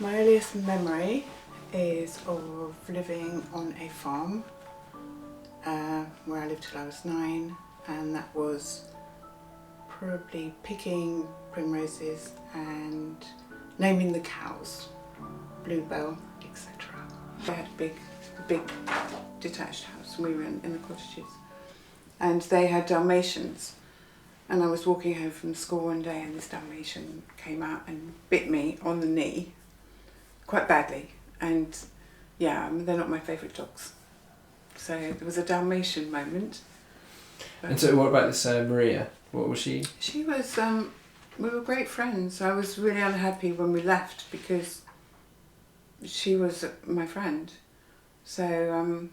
My earliest memory is of living on a farm where I lived till I was 9, and that was probably picking primroses and naming the cows, Bluebell, etc. I had a big detached house, and we were in the cottages, and they had Dalmatians, and I was walking home from school one day and this Dalmatian came out and bit me on the knee quite badly, and yeah, I mean, they're not my favourite dogs, so there was a Dalmatian moment. And so what about this Maria? What was she? She was, we were great friends. I was really unhappy when we left because she was my friend. So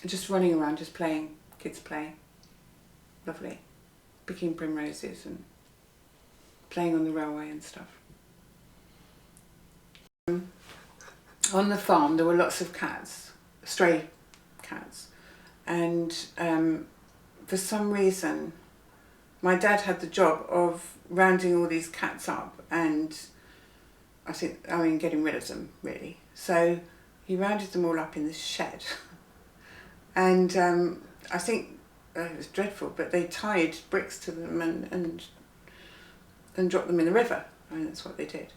just running around, just playing, kids play, lovely. Picking primroses and playing on the railway and stuff. On the farm there were lots of cats, stray cats, and for some reason my dad had the job of rounding all these cats up and getting rid of them really. So he rounded them all up in this shed and I think it was dreadful, but they tied bricks to them and dropped them in the river. I mean, that's what they did.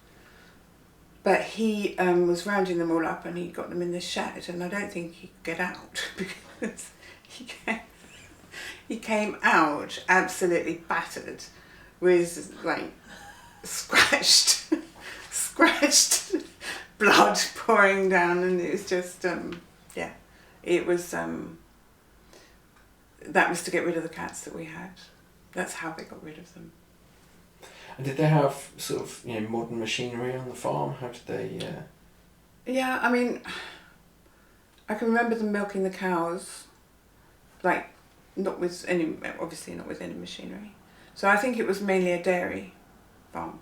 But he was rounding them all up and he got them in the shed, and I don't think he could get out because he came out absolutely battered with like scratched blood pouring down, and it was just it was that was to get rid of the cats that we had. That's how they got rid of them. And did they have sort of modern machinery on the farm? How did they? Yeah, I mean, I can remember them milking the cows, like obviously not with any machinery. So I think it was mainly a dairy farm.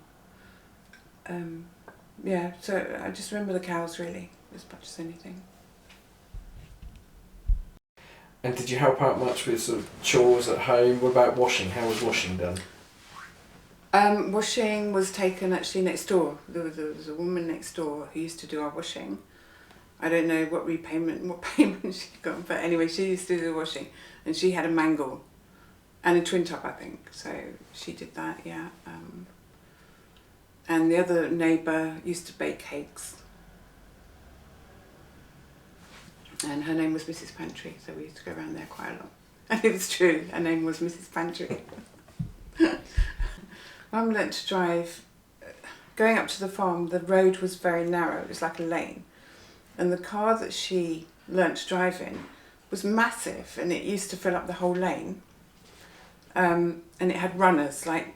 Yeah, so I just remember the cows really as much as anything. And did you help out much with sort of chores at home? What about washing? How was washing done? Washing was taken actually next door. There was a woman next door who used to do our washing. I don't know what payment she got, but anyway, she used to do the washing, and she had a mangle and a twin top, I think. So she did that, yeah. And the other neighbour used to bake cakes. And her name was Mrs. Pantry, so we used to go around there quite a lot. And it was true, her name was Mrs. Pantry. Mum learnt to drive. Going up to the farm, the road was very narrow, it was like a lane. And the car that she learnt to drive in was massive, and it used to fill up the whole lane. And it had runners, like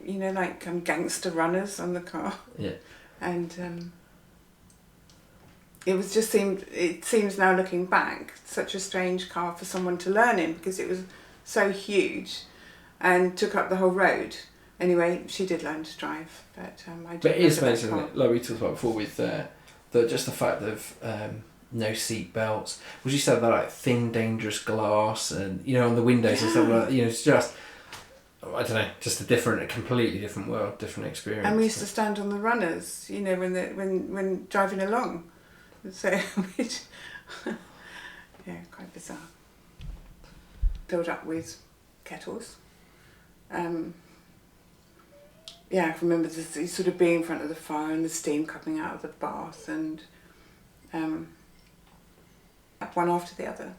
gangster runners on the car. Yeah. And it seems now looking back, such a strange car for someone to learn in, because it was so huge and took up the whole road. Anyway, she did learn to drive, but I didn't. But it is amazing, isn't it? Like we talked about before with just the fact of no seat belts. Would you say that like thin, dangerous glass and on the windows and stuff like that? It's just I don't know, just a completely different world, different experience. And we used to stand on the runners, when driving along. So, yeah, quite bizarre. Filled up with kettles. Yeah, I remember this sort of being in front of the fire and the steam coming out of the bath, and one after the other.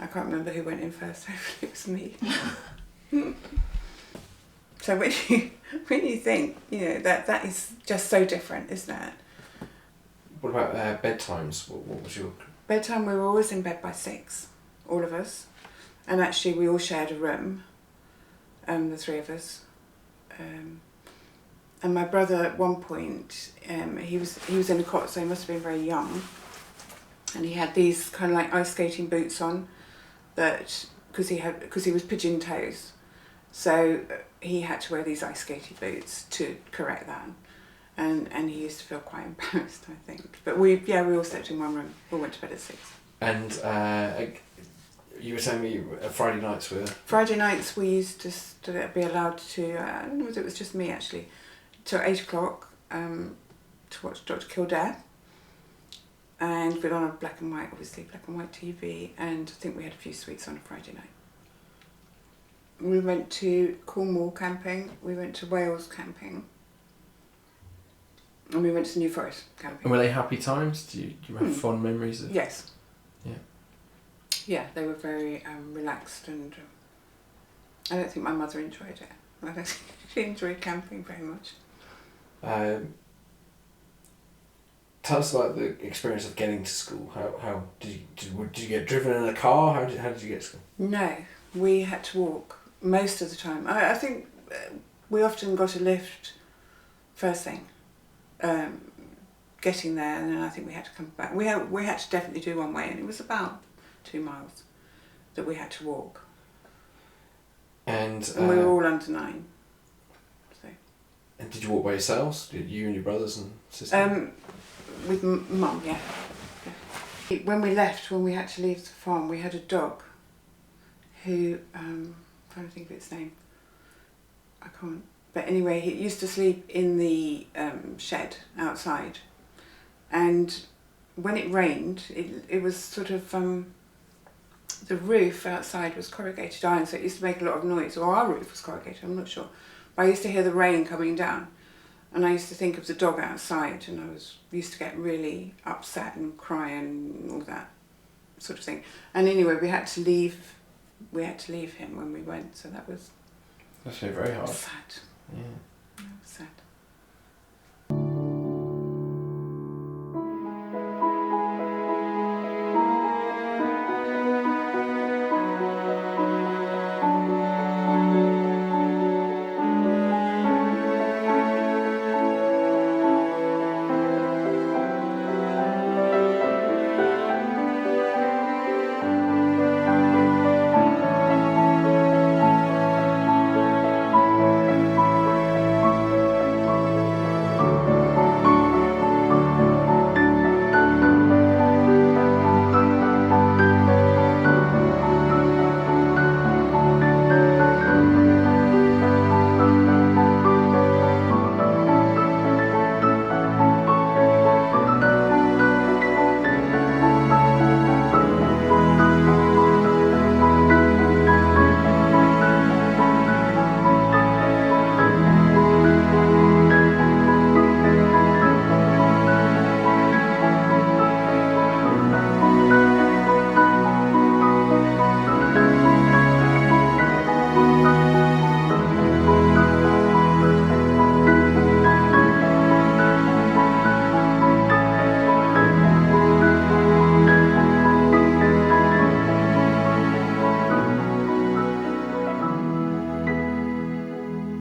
I can't remember who went in first. Hopefully it was me. So when you think, that is just so different, isn't it? What about bedtimes? What was your... Bedtime, we were always in bed by 6, all of us. And actually we all shared a room, the 3 of us. And my brother at one point, he was in a cot, so he must have been very young. And he had these kind of like ice skating boots on, that because he was pigeon toes, so he had to wear these ice skating boots to correct that. And he used to feel quite embarrassed, I think. But we all slept in one room. We went to bed at 6. And you were telling me Friday nights were... Friday nights we used to be allowed to, I don't know if it was just me actually, till 8 o'clock, to watch Dr. Kildare. And we're on a black and white TV, and I think we had a few sweets on a Friday night. We went to Cornwall camping, we went to Wales camping, and we went to New Forest camping. And were they happy times? Do you have fond memories of? Yes. Yeah. Yeah, they were very relaxed, and I don't think my mother enjoyed it. I don't think she enjoyed camping very much. Tell us about the experience of getting to school. How did you get driven in a car? How did you get to school? No, we had to walk most of the time. I think we often got a lift first thing, getting there, and then I think we had to come back. We had to definitely do one way, and it was about 2 miles that we had to walk. And we were all under 9. So. And did you walk by yourselves? Did you and your brothers and sisters? With Mum, yeah. When we had to leave the farm, we had a dog who, I'm trying to think of its name, I can't, but anyway, he used to sleep in the shed outside, and when it rained, it was sort of, the roof outside was corrugated iron, so it used to make a lot of noise, or our roof was corrugated, I'm not sure, but I used to hear the rain coming down. And I used to think of the dog outside, and I used to get really upset and cry and all that sort of thing. And anyway, we had to leave him when we went, so that was very hard. Sad. Yeah. That was sad.